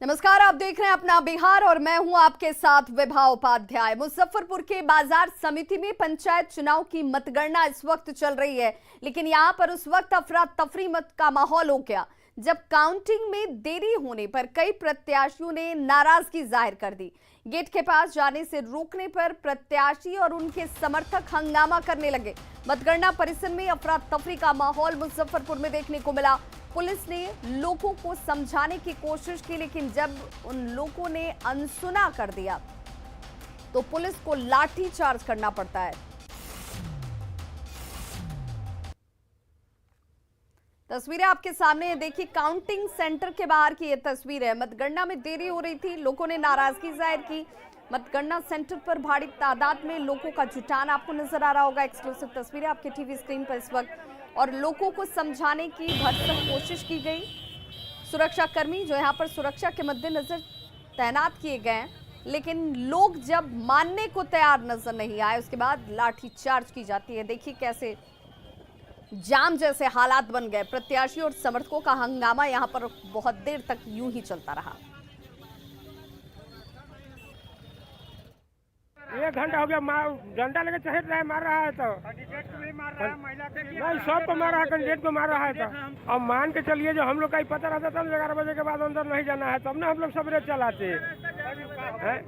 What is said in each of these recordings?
नमस्कार, आप देख रहे हैं अपना बिहार और मैं हूं आपके साथ विभा उपाध्याय। मुजफ्फरपुर के बाजार समिति में पंचायत चुनाव की मतगणना इस वक्त चल रही है, लेकिन यहां पर उस वक्त अफरा तफरी मत का माहौल हो गया जब काउंटिंग में देरी होने पर कई प्रत्याशियों ने नाराजगी जाहिर कर दी। गेट के पास जाने से रोकने पर प्रत्याशी और उनके समर्थक हंगामा करने लगे। मतगणना परिसर में अफरा तफरी का माहौल मुजफ्फरपुर में देखने को मिला। पुलिस ने लोगों को समझाने की कोशिश की, लेकिन जब उन लोगों ने अनसुना कर दिया तो पुलिस को लाठी चार्ज करना पड़ता है। तस्वीरें आपके सामने है, देखिए काउंटिंग सेंटर के बाहर की ये तस्वीर है। मतगणना में देरी हो रही थी, लोगों ने नाराजगी जाहिर की। मतगणना सेंटर पर भारी तादाद में लोगों का जुटान आपको नजर आ रहा होगा। एक्सक्लूसिव तस्वीरें आपके टीवी स्क्रीन पर इस वक्त, और लोगों को समझाने की भरसक कोशिश की गई। सुरक्षाकर्मी जो यहाँ पर सुरक्षा के मद्देनजर तैनात किए गए हैं, लेकिन लोग जब मानने को तैयार नजर नहीं आए उसके बाद लाठी चार्ज की जाती है। देखिए कैसे जाम जैसे हालात बन गए। प्रत्याशी और समर्थकों का हंगामा यहाँ पर बहुत देर तक यूं ही चलता रहा। 1 घंटा हो गया, डंडा लेके चढ़ रहा है, मार रहा है। तो कैंडिडेट को भी मार रहा है, महिला के भी नहीं, सबको मार रहा है, कैंडिडेट को मार रहा है। तो अब मान के चलिए जो हम लोग का ही पता रहता तब 11 बजे के बाद अंदर नहीं जाना है, तब ना हम लोग सवेरे चलाते हैं।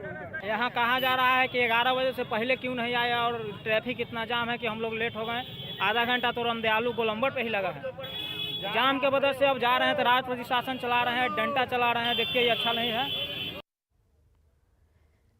यहाँ कहा जा रहा है कि 11 बजे से पहले क्यों नहीं आया, और ट्रैफिक इतना जाम है कि हम लोग लेट हो गए। आधा घंटा तो रामदयालु गोलंबर पे ही लगा है। जाम के वजह से अब जा रहे हैं तो रात प्रशासन चला रहे हैं, डंडा चला रहे हैं। देखिए ये अच्छा नहीं है।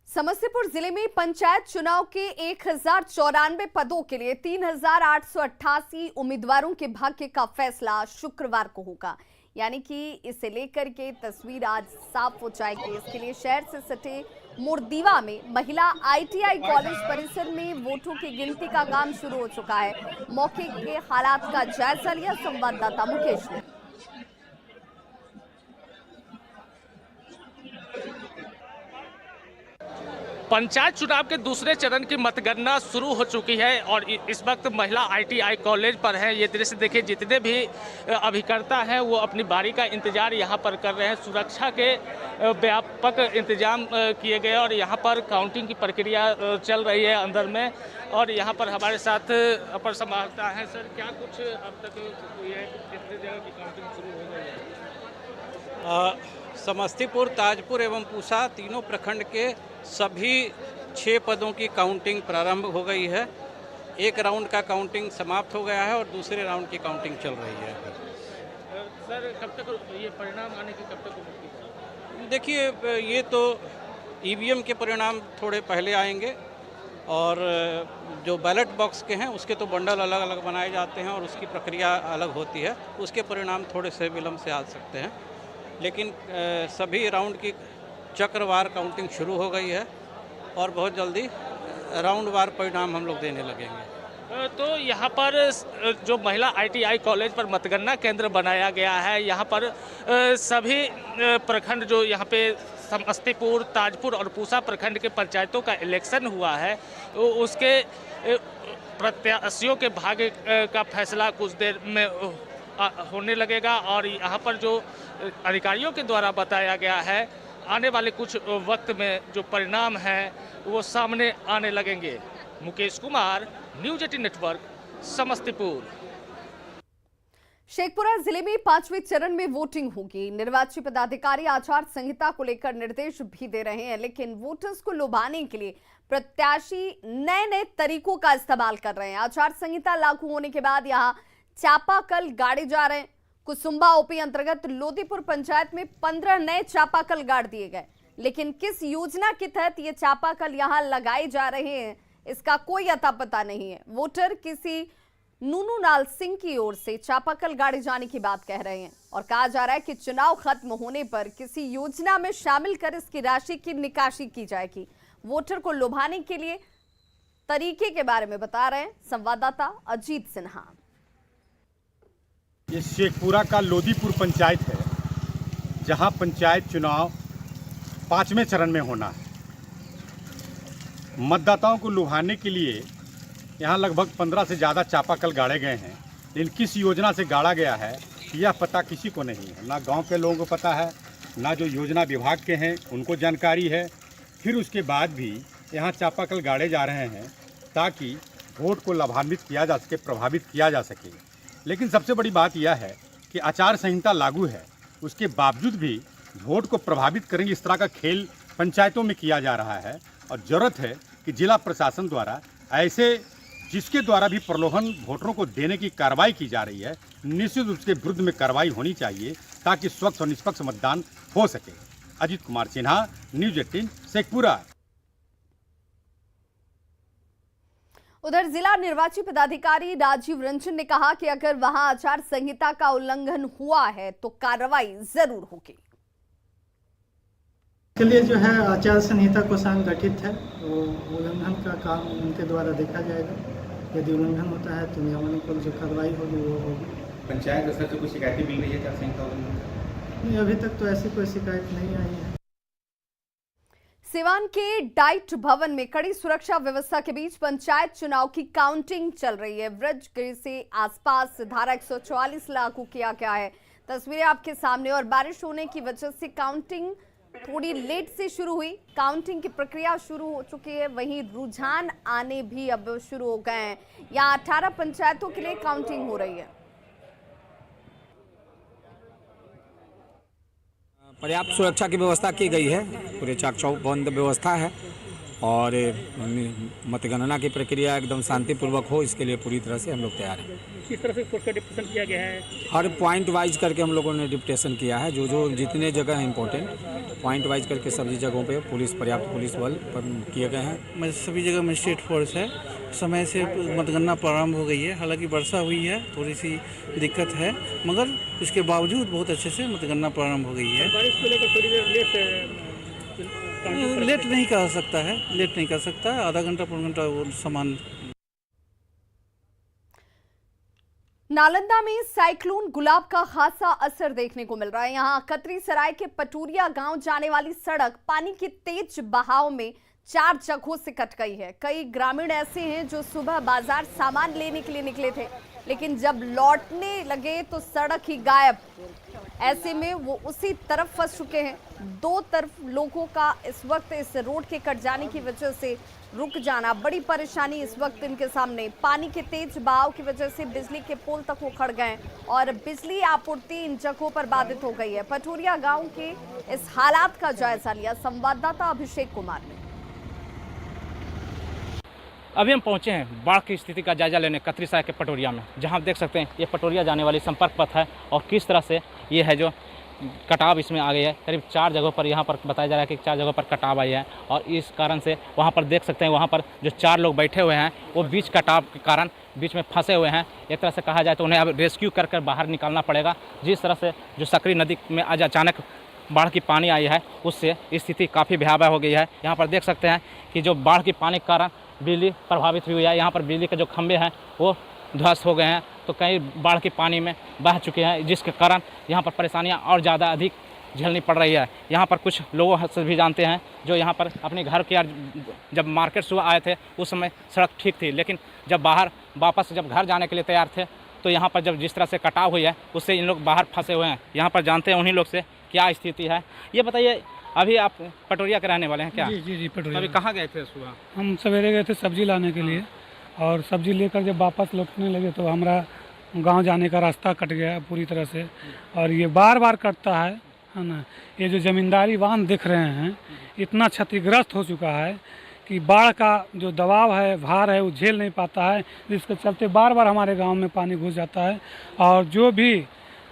समस्तीपुर जिले में पंचायत चुनाव के 1094 पदों के लिए 3888 उम्मीदवारों के भाग्य का फैसला शुक्रवार को होगा। यानी कि इसे लेकर के तस्वीर आज साफ हो जाएगी। इसके लिए शहर से सटे मुर्दीवा में महिला ITI कॉलेज परिसर में वोटों की गिनती का काम शुरू हो चुका है। मौके के हालात का जायजा लिया संवाददाता मुकेश ने। पंचायत चुनाव के दूसरे चरण की मतगणना शुरू हो चुकी है और इस वक्त महिला ITI कॉलेज पर है। ये दृश्य देखिए, जितने भी अभिकर्ता हैं वो अपनी बारी का इंतजार यहाँ पर कर रहे हैं। सुरक्षा के व्यापक इंतजाम किए गए और यहाँ पर काउंटिंग की प्रक्रिया चल रही है अंदर में। और यहाँ पर हमारे साथ अपर संवाददाता हैं। सर, क्या कुछ अब तक ये कितनी जगह की काउंटिंग शुरू हो गई है? समस्तीपुर, ताजपुर एवं पूसा तीनों प्रखंड के सभी 6 पदों की काउंटिंग प्रारंभ हो गई है। एक राउंड का काउंटिंग समाप्त हो गया है और दूसरे राउंड की काउंटिंग चल रही है। सर, कब तक ये परिणाम आने की कब तक उम्मीद है? देखिए, ये तो EVM के परिणाम थोड़े पहले आएंगे और जो बैलेट बॉक्स के हैं उसके तो बंडल अलग अलग बनाए जाते हैं और उसकी प्रक्रिया अलग होती है। उसके परिणाम थोड़े से विलम्ब से आ सकते हैं, लेकिन सभी राउंड की चक्रवार काउंटिंग शुरू हो गई है और बहुत जल्दी राउंडवार परिणाम हम लोग देने लगेंगे। तो यहाँ पर जो महिला ITI कॉलेज पर मतगणना केंद्र बनाया गया है, यहाँ पर सभी प्रखंड जो यहाँ पे समस्तीपुर, ताजपुर और पूसा प्रखंड के पंचायतों का इलेक्शन हुआ है, उसके प्रत्याशियों के भाग्य का फैसला कुछ देर में होने लगेगा। और यहाँ पर जो अधिकारियों के द्वारा बताया गया है, आने वाले कुछ वक्त में जो परिणाम हैं वो सामने आने लगेंगे। Mukesh Kumar, news 18 network, Samastipur. शेखपुरा जिले में 5वें चरण में वोटिंग होगी। निर्वाची पदाधिकारी आचार संहिता को लेकर निर्देश भी दे रहे हैं, लेकिन वोटर्स को लुभाने के लिए प्रत्याशी नए नए तरीकों का इस्तेमाल कर रहे हैं। आचार संहिता लागू होने के बाद यहाँ चापाकल गाड़े जा रहे हैं। कुसुम्बा OP अंतर्गत लोदीपुर पंचायत में 15 नए चापाकल गाड़ दिए गए, लेकिन किस योजना के तहत ये चापाकल यहाँ लगाए जा रहे हैं इसका कोई अता पता नहीं है। वोटर किसी नूनूलाल सिंह की ओर से चापाकल गाड़े जाने की बात कह रहे हैं और कहा जा रहा है कि चुनाव खत्म होने पर किसी योजना में शामिल कर इसकी राशि की निकासी की जाएगी। वोटर को लुभाने के लिए तरीके के बारे में बता रहे हैं संवाददाता अजीत सिन्हा। ये शेखपुरा का लोदीपुर पंचायत है, जहां पंचायत चुनाव 5वें चरण में होना है। मतदाताओं को लुभाने के लिए यहां लगभग 15 से ज़्यादा चापाकल गाड़े गए हैं, लेकिन किस योजना से गाड़ा गया है यह पता किसी को नहीं है। ना गांव के लोगों को पता है, ना जो योजना विभाग के हैं उनको जानकारी है। फिर उसके बाद भी यहाँ चापाकल गाड़े जा रहे हैं ताकि वोट को लाभान्वित किया जा सके, प्रभावित किया जा सके। लेकिन सबसे बड़ी बात यह है कि आचार संहिता लागू है, उसके बावजूद भी वोट को प्रभावित करेंगे इस तरह का खेल पंचायतों में किया जा रहा है। और ज़रूरत है कि जिला प्रशासन द्वारा ऐसे जिसके द्वारा भी प्रलोभन वोटरों को देने की कार्रवाई की जा रही है, निश्चित रूप से विरुद्ध में कार्रवाई होनी चाहिए ताकि स्वच्छ और निष्पक्ष मतदान हो सके। अजीत कुमार सिन्हा, न्यूज़ 18 शेखपुरा। उधर जिला निर्वाची पदाधिकारी राजीव रंजन ने कहा कि अगर वहां आचार संहिता का उल्लंघन हुआ है तो कार्रवाई जरूर होगी। के लिए जो है आचार संहिता कोषांग गठित है, वो उल्लंघन का काम उनके द्वारा देखा जाएगा। यदि उल्लंघन होता है तो नियमानुसार जो कार्रवाई होगी वो होगी। पंचायत स्तर से कोई शिकायतें मिल रही है आचार संहिता उल्लंघन? नहीं, अभी तक तो ऐसी कोई शिकायत नहीं आई है। सिवान के डाइट भवन में कड़ी सुरक्षा व्यवस्था के बीच पंचायत चुनाव की काउंटिंग चल रही है। व्रजगिरी से आसपास धारा 144 लागू किया गया है। तस्वीरें आपके सामने। और बारिश होने की वजह से काउंटिंग थोड़ी लेट से शुरू हुई। काउंटिंग की प्रक्रिया शुरू हो चुकी है, वहीं रुझान आने भी अब शुरू हो गए हैं। यहाँ 18 पंचायतों के लिए काउंटिंग हो रही है। पर्याप्त सुरक्षा की व्यवस्था की गई है, पूरे चाक चौबंद व्यवस्था है और मतगणना की प्रक्रिया एकदम शांतिपूर्वक हो, इसके लिए पूरी तरह से हम लोग तैयार हैं। किस तरह से फोर्स का डिप्रेशन किया गया है? हर पॉइंट वाइज करके हम लोगों ने डिप्टेशन किया है। जो जितने जगह हैं इंपॉर्टेंट पॉइंट वाइज करके सभी जगहों पे पर्याप्त पुलिस बल किए गए हैं। सभी जगह मजिस्ट्रेट फोर्स है। समय से मतगणना प्रारंभ हो गई है। हालांकि वर्षा हुई है, थोड़ी सी दिक्कत है, मगर इसके बावजूद बहुत अच्छे से मतगणना प्रारंभ हो गई है। बारिश को लेकर थोड़ी देर लेट नहीं कर सकता है, लेट नहीं कर सकता है। आधा घंटा पौन घंटा वो सामान। नालंदा में साइक्लोन गुलाब का खासा असर देखने को मिल रहा है। यहाँ कतरी सराय के पटूरिया गांव जाने वाली सड़क पानी के तेज बहाव में 4 जगहों से कट गई है। कई ग्रामीण ऐसे हैं जो सुबह बाजार सामान लेने के लिए निकले थे, लेकिन जब लौटने लगे तो सड़क ही गायब। ऐसे में वो उसी तरफ फंस चुके हैं। 2 तरफ लोगों का इस वक्त इस रोड के कट जाने की वजह से रुक जाना बड़ी परेशानी इस वक्त इनके सामने। पानी के तेज बहाव की वजह से बिजली के पोल तक उखड़ गए और बिजली आपूर्ति इन जगहों पर बाधित हो गई है। पटूरिया गांव के इस हालात का जायजा लिया संवाददाता अभिषेक कुमार ने। अभी हम पहुंचे हैं बाढ़ की स्थिति का जायजा लेने कतरी सराय के पटोरिया में, जहां आप देख सकते हैं ये पटोरिया जाने वाली संपर्क पथ है और किस तरह से ये है जो कटाव इसमें आ गई है। करीब 4 जगहों पर यहाँ पर बताया जा रहा है कि 4 जगहों पर कटाव आई है और इस कारण से वहाँ पर देख सकते हैं वहाँ पर जो 4 लोग बैठे हुए हैं वो बीच कटाव के कारण बीच में फंसे हुए हैं। एक तरह से कहा जाए तो उन्हें अब रेस्क्यू कर बाहर निकालना पड़ेगा। जिस तरह से जो सकरी नदी में आज अचानक बाढ़ की पानी आई है उससे स्थिति काफ़ी भयावह हो गई है। यहाँ पर देख सकते हैं कि जो बाढ़ की पानी के कारण बिजली प्रभावित हुई है। यहाँ पर बिजली के जो खंभे हैं वो ध्वस्त हो गए हैं, तो कई बाढ़ के पानी में बह चुके हैं, जिसके कारण यहाँ पर परेशानियाँ और ज़्यादा अधिक झेलनी पड़ रही है। यहाँ पर कुछ लोगों से भी जानते हैं जो यहाँ पर अपने घर के जब मार्केट सुबह आए थे उस समय सड़क ठीक थी, लेकिन जब बाहर वापस जब घर जाने के लिए तैयार थे तो यहाँ पर जब जिस तरह से कटाव हुई है उससे इन लोग बाहर फंसे हुए हैं। यहाँ पर जानते हैं उन्हीं लोग से क्या स्थिति है। ये बताइए, अभी आप पटोरिया के रहने वाले हैं क्या? जी पटोरिया। अभी कहाँ गए थे सुबह? हम सवेरे गए थे सब्जी लाने के लिए और सब्जी लेकर जब वापस लौटने लगे तो हमारा गांव जाने का रास्ता कट गया पूरी तरह से। और ये बार बार कटता है ना। ये जो ज़मींदारी बांध दिख रहे हैं इतना क्षतिग्रस्त हो चुका है कि बाढ़ का जो दबाव है, भार है, वो झेल नहीं पाता है, जिसके चलते बार बार हमारे गांव में पानी घुस जाता है। और जो भी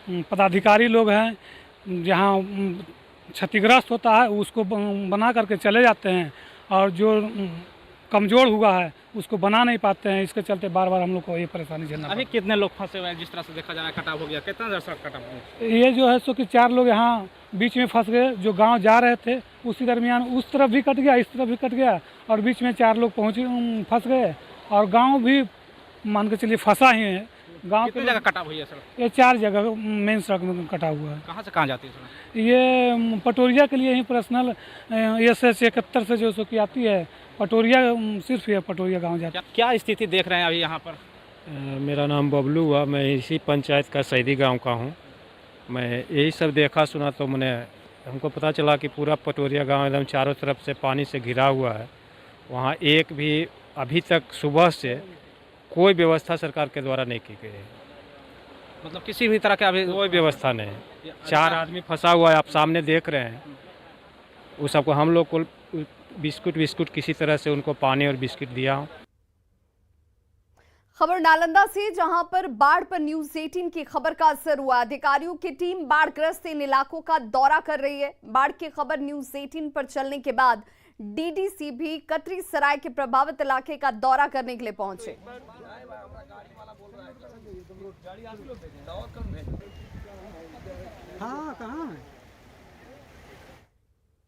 पदाधिकारी लोग हैं जहाँ क्षतिग्रस्त होता है उसको बना करके चले जाते हैं और जो कमज़ोर हुआ है उसको बना नहीं पाते हैं। इसके चलते बार बार हम लोग को ये परेशानी झेलना। अभी कितने लोग फंसे हुए हैं? जिस तरह से देखा जा रहा है कटाव हो गया, कितना देर से कटाव हो? ये जो है सो कि 4 लोग यहाँ बीच में फंस गए। जो गांव जा रहे थे उसी दरमियान उस तरफ भी कट गया, इस तरफ भी कट गया और बीच में 4 लोग फंस गए और गाँव भी मान के चलिए फंसा ही है। गांव कितनी जगह कटाव हुई है सड़क? ये 4 जगह मेन सड़क में कटा हुआ है। कहाँ से कहाँ जाती है सड़क? ये पटोरिया के लिए ही पर्सनल SS 71 से जो सो की आती है पटोरिया, सिर्फ ये पटोरिया गांव जाता है। क्या स्थिति देख रहे हैं अभी यहाँ पर? मेरा नाम बबलू हुआ, मैं इसी पंचायत का सैदी गांव का हूँ। मैं यही सब देखा सुना तो मैंने हमको पता चला कि पूरा पटोरिया गांव एकदम चारों तरफ से पानी से घिरा हुआ है। वहाँ एक भी अभी तक सुबह से कोई व्यवस्था सरकार के द्वारा नहीं की गई है। मतलब किसी भी तरह के अभी कोई व्यवस्था नहीं। 4 आदमी फंसा हुआ है, आप सामने देख रहे हैं। उस सबको हम लोग को बिस्कुट किसी तरह से उनको पानी और बिस्किट दिया। खबर नालंदा से, जहां पर बाढ़ पर न्यूज 18 की खबर का असर हुआ। अधिकारियों की टीम बाढ़ग्रस्त इन इलाकों का दौरा कर रही है। बाढ़ की खबर न्यूज 18 पर चलने के बाद डीडीसी भी कतरी सराय के प्रभावित इलाके का दौरा करने के लिए पहुंचे।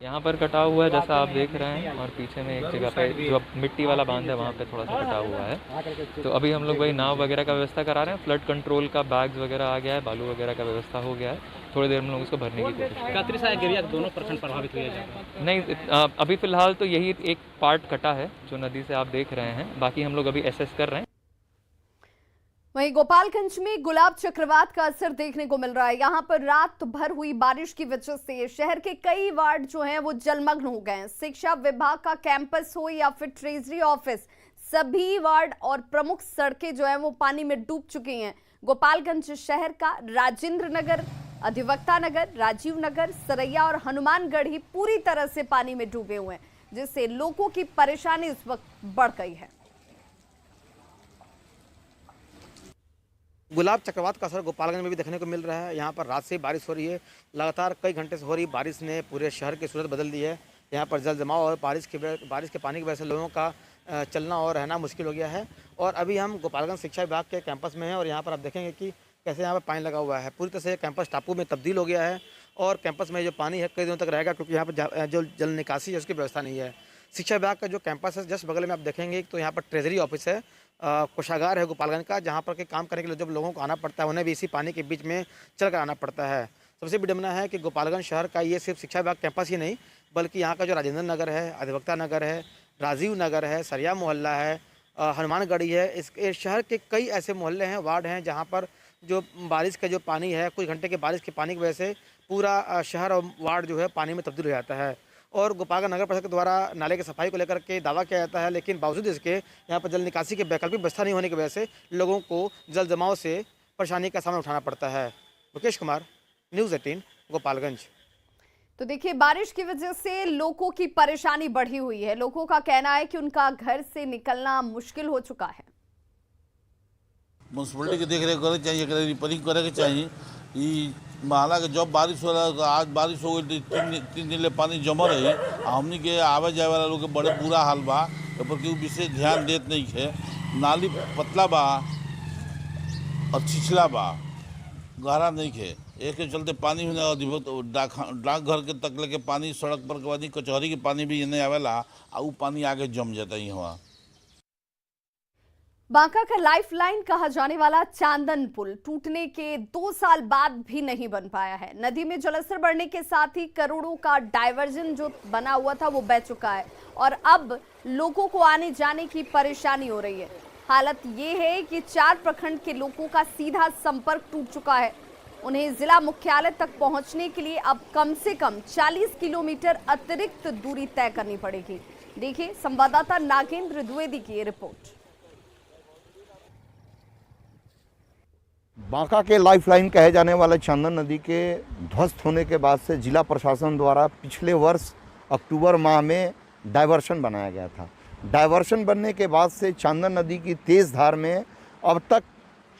यहाँ पर कटा हुआ है जैसा आप देख रहे हैं, और पीछे में एक जगह पे जो मिट्टी वाला बांध है वहाँ पे थोड़ा सा कटा हुआ है। तो अभी हम लोग वही नाव वगैरह का व्यवस्था करा रहे हैं। फ्लड कंट्रोल का बैग्स वगैरह आ गया है, बालू वगैरह का व्यवस्था हो गया है। थोड़ी देर में लोग इसको भरने की कोशिश करेंगे। कतरी सराय गिरिया दोनों प्रखंड प्रभावित हुए हैं? नहीं, अभी फिलहाल तो यही एक पार्ट कटा है जो नदी से आप देख रहे हैं। बाकी हम लोग अभी एसेस कर रहे हैं। वहीं गोपालगंज में गुलाब चक्रवात का असर देखने को मिल रहा है। यहां पर रात भर हुई बारिश की वजह से शहर के कई वार्ड जो हैं वो जलमग्न हो गए हैं। शिक्षा विभाग का कैंपस हो या फिर ट्रेजरी ऑफिस, सभी वार्ड और प्रमुख सड़कें जो हैं वो पानी में डूब चुकी हैं। गोपालगंज शहर का राजेंद्र नगर, अधिवक्ता नगर, राजीव नगर, सरैया और हनुमानगढ़ ही पूरी तरह से पानी में डूबे हुए हैं, जिससे लोगों की परेशानी इस वक्त बढ़ गई है। गुलाब चक्रवात का असर गोपालगंज में भी देखने को मिल रहा है। यहाँ पर रात से बारिश हो रही है, लगातार कई घंटे से हो रही बारिश ने पूरे शहर की सूरत बदल दी है। यहाँ पर जल जमाव और बारिश के पानी की वजह से लोगों का चलना और रहना मुश्किल हो गया है। और अभी हम गोपालगंज शिक्षा विभाग के कैंपस में हैं और यहाँ पर आप देखेंगे कि कैसे यहाँ पर पानी लगा हुआ है। पूरी तरह से कैंपस टापू में तब्दील हो गया है और कैंपस में जो पानी है कई दिनों तक रहेगा, क्योंकि यहाँ पर जो जल निकासी है उसकी व्यवस्था नहीं है। शिक्षा विभाग का जो कैंपस है जस्ट बगल में आप देखेंगे तो यहाँ पर ट्रेजरी ऑफिस है, कोषागार है गोपालगंज का, जहाँ पर के काम करने के लिए जब लोगों को आना पड़ता है उन्हें भी इसी पानी के बीच में चल कर आना पड़ता है। सबसे विडम्बना है कि गोपालगंज शहर का ये सिर्फ शिक्षा विभाग कैंपस ही नहीं, बल्कि यहाँ का जो राजेंद्र नगर है, अधिवक्ता नगर है, राजीव नगर है, सरिया मोहल्ला है, हनुमानगढ़ी है, इस शहर के कई ऐसे मोहल्ले हैं, वार्ड हैं, जहाँ पर जो बारिश का जो पानी है, कुछ घंटे के बारिश के पानी की वजह से पूरा शहर और वार्ड जो है पानी में तब्दील हो जाता है। और गोपालगंज नगर परिषद के द्वारा नाले की सफाई को लेकर के दावा किया जाता है, लेकिन बावजूद इसके यहाँ पर जल निकासी की वैकल्पिक व्यवस्था नहीं होने की वजह से लोगों को जल जमाव से परेशानी का सामना उठाना पड़ता है। मुकेश कुमार, न्यूज़ 18 गोपालगंज। तो देखिए, बारिश की वजह से लोगों की परेशानी बढ़ी हुई है। लोगों का कहना है कि उनका घर से निकलना मुश्किल हो चुका है। म्यूनसिपलिटी की देख रेख करे चाहिए, रिपेयरिंग करे के चाहिए। माला के जब बारिश हो रहा है, आज बारिश हो गई, 3 दिन ले पानी जमा रही। हमनी के आवे जाए वाला लोग के बड़े बुरा हाल बा, पर केहू विशेष ध्यान देत नहीं है। नाली पतला बा और छिछला बा, गहरा नहीं है। एक के चलते पानी डाकघर के तक लेके पानी, सड़क पर के पानी, कचहरी के पानी भी नहीं आवेला, आ उ पानी आगे जम जाता है। यहाँ बांका का लाइफलाइन कहा जाने वाला चांदन पुल टूटने के 2 साल बाद भी नहीं बन पाया है। नदी में जलस्तर बढ़ने के साथ ही करोड़ों का डायवर्जन जो बना हुआ था वो बह चुका है और अब लोगों को आने जाने की परेशानी हो रही है। हालत ये है कि 4 प्रखंड के लोगों का सीधा संपर्क टूट चुका है। उन्हें जिला मुख्यालय तक पहुंचने के लिए अब कम से कम 40 किलोमीटर अतिरिक्त दूरी तय करनी पड़ेगी। देखिए संवाददाता नागेंद्र द्विवेदी की रिपोर्ट। बांका के लाइफलाइन कहे जाने वाले चांदन नदी के ध्वस्त होने के बाद से जिला प्रशासन द्वारा पिछले वर्ष अक्टूबर माह में डायवर्शन बनाया गया था। डायवर्शन बनने के बाद से चांदन नदी की तेज़ धार में अब तक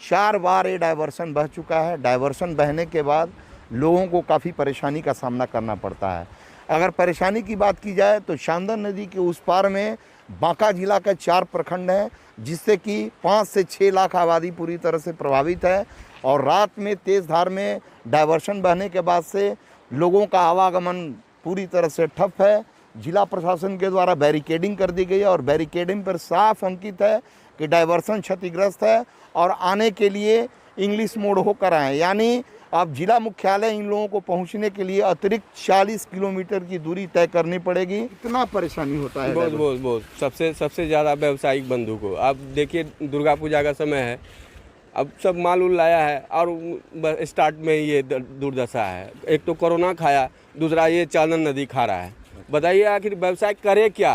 4 बार ये डायवर्शन बह चुका है। डायवर्शन बहने के बाद लोगों को काफ़ी परेशानी का सामना करना पड़ता है। अगर परेशानी की बात की जाए तो चांदन नदी के उस पार में बांका जिला के 4 प्रखंड हैं, जिससे कि 5 से 6 लाख आबादी पूरी तरह से प्रभावित है। और रात में तेज़ धार में डायवर्शन बहने के बाद से लोगों का आवागमन पूरी तरह से ठप है। जिला प्रशासन के द्वारा बैरिकेडिंग कर दी गई है और बैरिकेडिंग पर साफ अंकित है कि डायवर्शन क्षतिग्रस्त है और आने के लिए इंग्लिश मोड होकर आए, यानी अब जिला मुख्यालय इन लोगों को पहुंचने के लिए अतिरिक्त 40 किलोमीटर की दूरी तय करनी पड़ेगी। इतना परेशानी होता है। बहुत सबसे ज़्यादा व्यावसायिक बंधु को। आप देखिए दुर्गा पूजा का समय है, अब सब माल उल लाया है और स्टार्ट में ये दुर्दशा है। एक तो कोरोना खाया, दूसरा ये चांदन नदी खा रहा है। बताइए आखिर व्यवसाय करे क्या?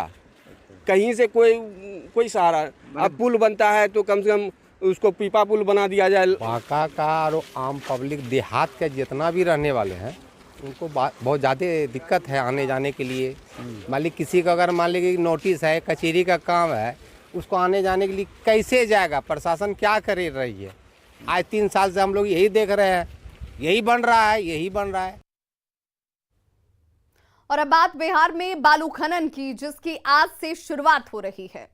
कहीं से कोई सहारा। अब पुल बनता है तो कम से कम उसको पीपा पुल बना दिया जाए। बांका का और आम पब्लिक देहात के जितना भी रहने वाले हैं उनको बहुत ज़्यादा दिक्कत है आने जाने के लिए। मान ली किसी का अगर मान लीजिए नोटिस है, कचहरी का काम है, उसको आने जाने के लिए कैसे जाएगा? प्रशासन क्या कर रही है? आज 3 साल से हम लोग यही देख रहे हैं, यही बन रहा है, यही बन रहा है। और अब बात बिहार में बालू खनन की, जिसकी आज से शुरुआत हो रही है।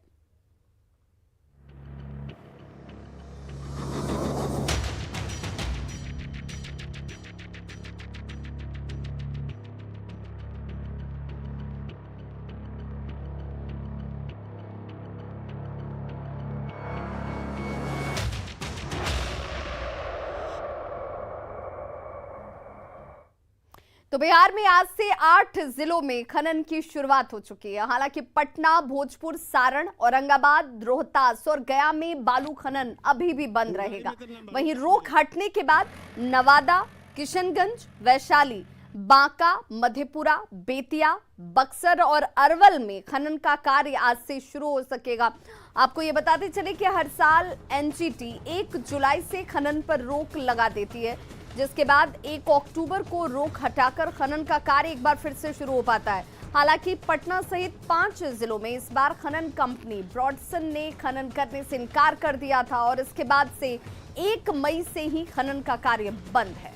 तो बिहार में आज से 8 जिलों में खनन की शुरुआत हो चुकी है। हालांकि पटना, भोजपुर, सारण, औरंगाबाद, रोहतास और गया में बालू खनन अभी भी बंद रहेगा। वहीं रोक हटने के बाद नवादा, किशनगंज, वैशाली, बांका, मधेपुरा, बेतिया, बक्सर और अरवल में खनन का कार्य आज से शुरू हो सकेगा। आपको ये बताते चले कि हर साल एनजीटी 1 जुलाई से खनन पर रोक लगा देती है, जिसके बाद 1 अक्टूबर को रोक हटाकर खनन का कार्य एक बार फिर से शुरू हो पाता है। हालांकि पटना सहित 5 जिलों में इस बार खनन कंपनी ब्रॉडसन ने खनन करने से इनकार कर दिया था और इसके बाद से 1 मई से ही खनन का कार्य बंद है।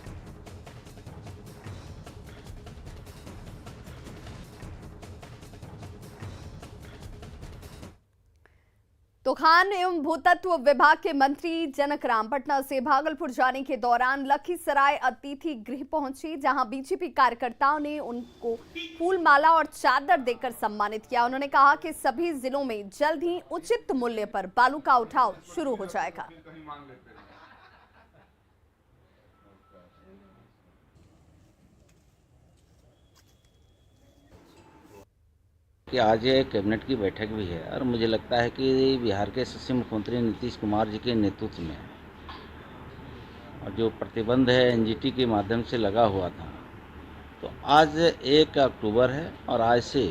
तो खान एवं भूतत्व विभाग के मंत्री जनक राम पटना से भागलपुर जाने के दौरान लखीसराय अतिथि गृह पहुंचे, जहां बीजेपी कार्यकर्ताओं ने उनको फूल माला और चादर देकर सम्मानित किया। उन्होंने कहा कि सभी जिलों में जल्द ही उचित मूल्य पर बालू का उठाव शुरू हो जाएगा। कि आज ये कैबिनेट की बैठक भी है और मुझे लगता है कि बिहार के यशस्वी मुख्यमंत्री नीतीश कुमार जी के नेतृत्व में और जो प्रतिबंध है एनजीटी के माध्यम से लगा हुआ था, तो आज 1 अक्टूबर है और आज से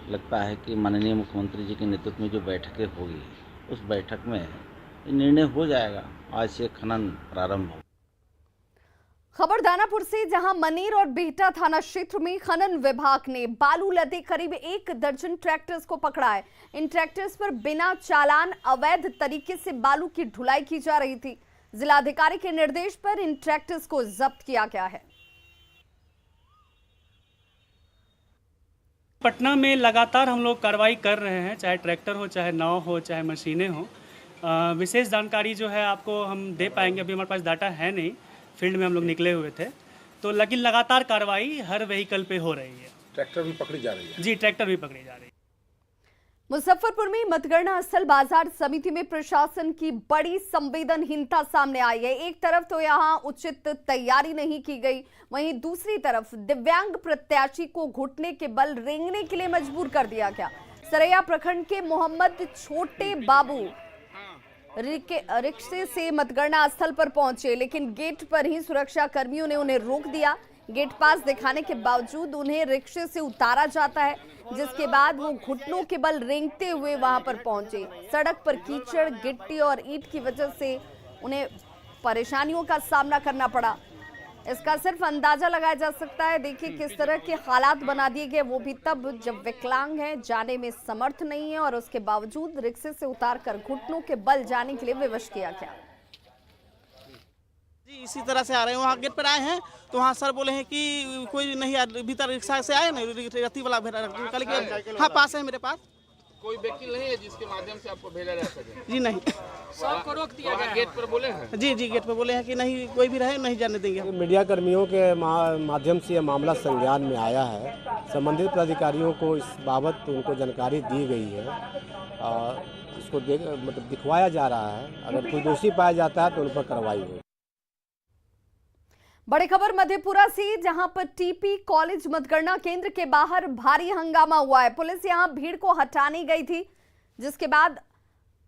लगता है कि माननीय मुख्यमंत्री जी के नेतृत्व में जो बैठकें होगी उस बैठक में निर्णय हो जाएगा। आज से खनन प्रारंभ हो। खबर दानापुर से, जहां मनेर और बिहटा थाना क्षेत्र में खनन विभाग ने बालू लदे करीब 1 दर्जन ट्रैक्टर्स को पकड़ा है। इन ट्रैक्टर्स पर बिना चालान अवैध तरीके से बालू की ढुलाई की जा रही थी। जिलाधिकारी के निर्देश पर इन ट्रैक्टर्स को जब्त किया गया है। पटना में लगातार हम लोग कार्रवाई कर रहे हैं, चाहे ट्रैक्टर हो, चाहे नाव हो, चाहे मशीनें हो। विशेष जानकारी जो है आपको हम दे पाएंगे, अभी हमारे पास डाटा है नहीं, फील्ड में हम लोग निकले हुए थे, तो लेकिन लगातार कार्रवाई हर व्हीकल पे हो रही है। ट्रैक्टर भी पकड़ी जा रही है? जी, ट्रैक्टर भी पकड़ी जा रही है। मुजफ्फरपुर में मतगणना स्थल बाजार समिति में प्रशासन की बड़ी संवेदनहीनता सामने आई है। एक तरफ तो यहां उचित तैयारी नहीं की गई, वहीं दूसरी तरफ दिव्यांग प्रत्याशी को घुटने के बल रेंगने के लिए मजबूर कर दिया गया। सरैया प्रखंड के मोहम्मद छोटे बाबू रिक्शे से मतगणना स्थल पर पहुंचे, लेकिन गेट पर ही सुरक्षा कर्मियों ने उन्हें रोक दिया। गेट पास दिखाने के बावजूद उन्हें रिक्शे से उतारा जाता है, जिसके बाद वो घुटनों के बल रेंगते हुए वहां पर पहुंचे। सड़क पर कीचड़, गिट्टी और ईंट की वजह से उन्हें परेशानियों का सामना करना पड़ा। इसका सिर्फ अंदाजा लगाया जा सकता है। देखिए किस तरह के हालात बना दिए गए, वो भी तब जब विकलांग है, जाने में समर्थ नहीं है और उसके बावजूद रिक्शे से उतारकर घुटनों के बल जाने के लिए विवश किया गया। जी, इसी तरह से आ रहे हैं, वहाँ गेट पर आए हैं तो वहाँ सर बोले हैं कि कोई नहीं, भीतर रिक्शा से आए ना, रत्ती वाला हाँ पास है मेरे पास। कोई व्यक्ति नहीं है जिसके माध्यम से आपको भेजा जा सके? जी नहीं, सबको रोक दिया गया। गेट पर बोले हैं? जी जी, गेट पर बोले हैं कि नहीं, कोई भी रहे नहीं जाने देंगे। मीडिया कर्मियों के माध्यम से यह मामला संज्ञान में आया है। संबंधित अधिकारियों को इस बाबत उनको जानकारी दी गई है और इसको मतलब दिखवाया जा रहा है। अगर कोई दोषी पाया जाता है तो उन पर कार्रवाई हो। बड़ी खबर मधेपुरा से, जहां पर टीपी कॉलेज मतगणना केंद्र के बाहर भारी हंगामा हुआ है। पुलिस यहां भीड़ को हटाने गई थी, जिसके बाद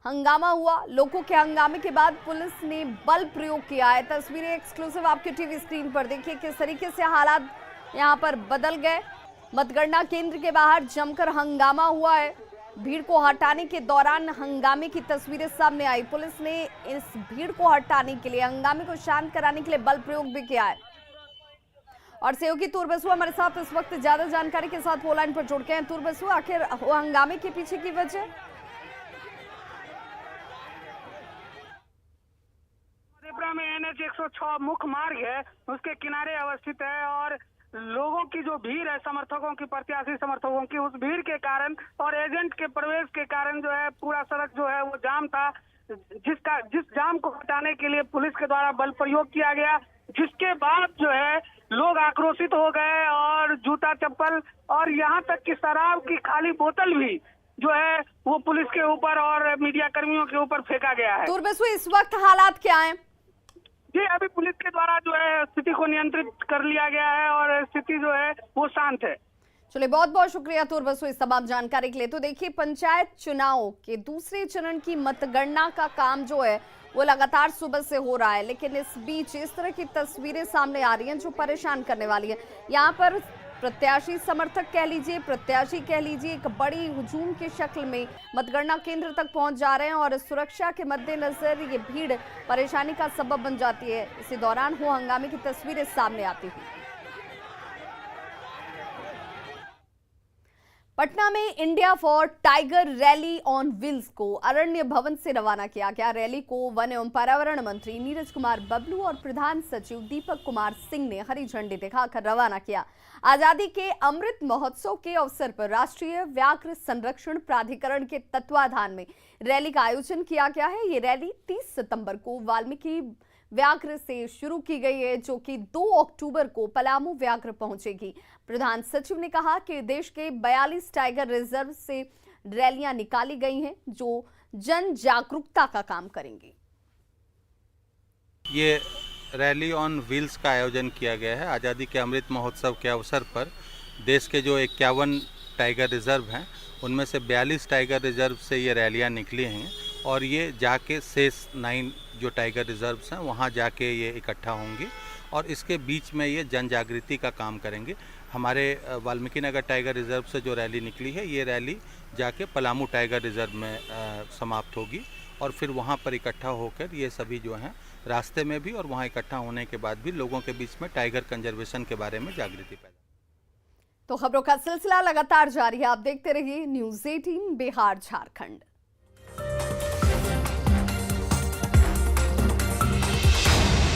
हंगामा हुआ। लोगों के हंगामे के बाद पुलिस ने बल प्रयोग किया है। तस्वीरें एक्सक्लूसिव आपके टीवी स्क्रीन पर देखिए किस तरीके से हालात यहां पर बदल गए। मतगणना केंद्र के बाहर जमकर हंगामा हुआ है। भीड़ को हटाने के दौरान हंगामे की तस्वीरें सामने आई। पुलिस ने इस भीड़ को हटाने के लिए, हंगामे को शांत कराने के लिए बल प्रयोग भी किया है। और सहयोगी तुर बसु हमारे साथ इस वक्त ज्यादा जानकारी के साथ फोन लाइन पर जुड़ गए हैं। तुर बसु, आखिर हंगामे के पीछे की वजह? मधेपुरा में NH 106 मुख्य मार्ग है, उसके किनारे अवस्थित है और लोगों की जो भीड़ है, समर्थकों की, प्रत्याशी समर्थकों की, उस भीड़ के कारण और एजेंट के प्रवेश के कारण जो है पूरा सड़क जो है वो जाम था, जिस जाम को हटाने के लिए पुलिस के द्वारा बल प्रयोग किया गया, जिसके बाद जो है लोग आक्रोशित हो गए और जूता चप्पल और यहाँ तक कि शराब की खाली बोतल भी जो है वो पुलिस के ऊपर और मीडिया कर्मियों के ऊपर फेंका गया है। तुर बसु, इस वक्त हालात क्या हैं? जी, अभी पुलिस के द्वारा जो है स्थिति को नियंत्रित कर लिया गया है और स्थिति जो है वो शांत है। चलिए, बहुत बहुत शुक्रिया तुर बसु इस तमाम जानकारी के लिए। तो देखिए, पंचायत चुनाव के दूसरे चरण की मतगणना का काम जो है वो लगातार सुबह से हो रहा है, लेकिन इस बीच इस तरह की तस्वीरें सामने आ रही हैं जो परेशान करने वाली है। यहाँ पर प्रत्याशी समर्थक कह लीजिए, प्रत्याशी कह लीजिए, एक बड़ी हुजूम की शक्ल में मतगणना केंद्र तक पहुंच जा रहे हैं और सुरक्षा के मद्देनजर ये भीड़ परेशानी का सबब बन जाती है। इसी दौरान हो हंगामे की तस्वीरें सामने आती हुई। पटना में India for tiger rally on wheels को अरण्य भवन से रवाना किया गया। रैली को वन एवं पर्यावरण मंत्री नीरज कुमार बबलू और प्रधान सचिव दीपक कुमार सिंह ने हरी झंडी दिखाकर रवाना किया। आजादी के अमृत महोत्सव के अवसर पर राष्ट्रीय व्याघ्र संरक्षण प्राधिकरण के तत्वाधान में रैली का आयोजन किया गया है। ये रैली 30 सितंबर को वाल्मीकि व्याघ्र से शुरू की गई है, जो कि 2 अक्टूबर को पलामू व्याघ्र पहुंचेगी। प्रधान सचिव ने कहा कि देश के 42 टाइगर रिजर्व से रैलियां निकाली गई हैं जो जन जागरूकता का काम करेंगी। ये रैली ऑन व्हील्स का आयोजन किया गया है। आज़ादी के अमृत महोत्सव के अवसर पर देश के जो 51 टाइगर रिजर्व हैं उनमें से 42 टाइगर रिजर्व से ये रैलियां निकली हैं और ये जाके शेष 9 जो टाइगर रिजर्व्स हैं वहाँ जाके ये इकट्ठा होंगी और इसके बीच में ये जन जागृति का काम करेंगे। हमारे वाल्मीकि नगर टाइगर रिजर्व से जो रैली निकली है ये रैली जाके पलामू टाइगर रिजर्व में समाप्त होगी और फिर वहाँ पर इकट्ठा होकर ये सभी जो हैं रास्ते में भी और वहाँ इकट्ठा होने के बाद भी लोगों के बीच में टाइगर कंजर्वेशन के बारे में जागृति पैदा। तो खबरों का सिलसिला लगातार जारी है। आप देखते रहिए न्यूज़ 18 बिहार झारखंड।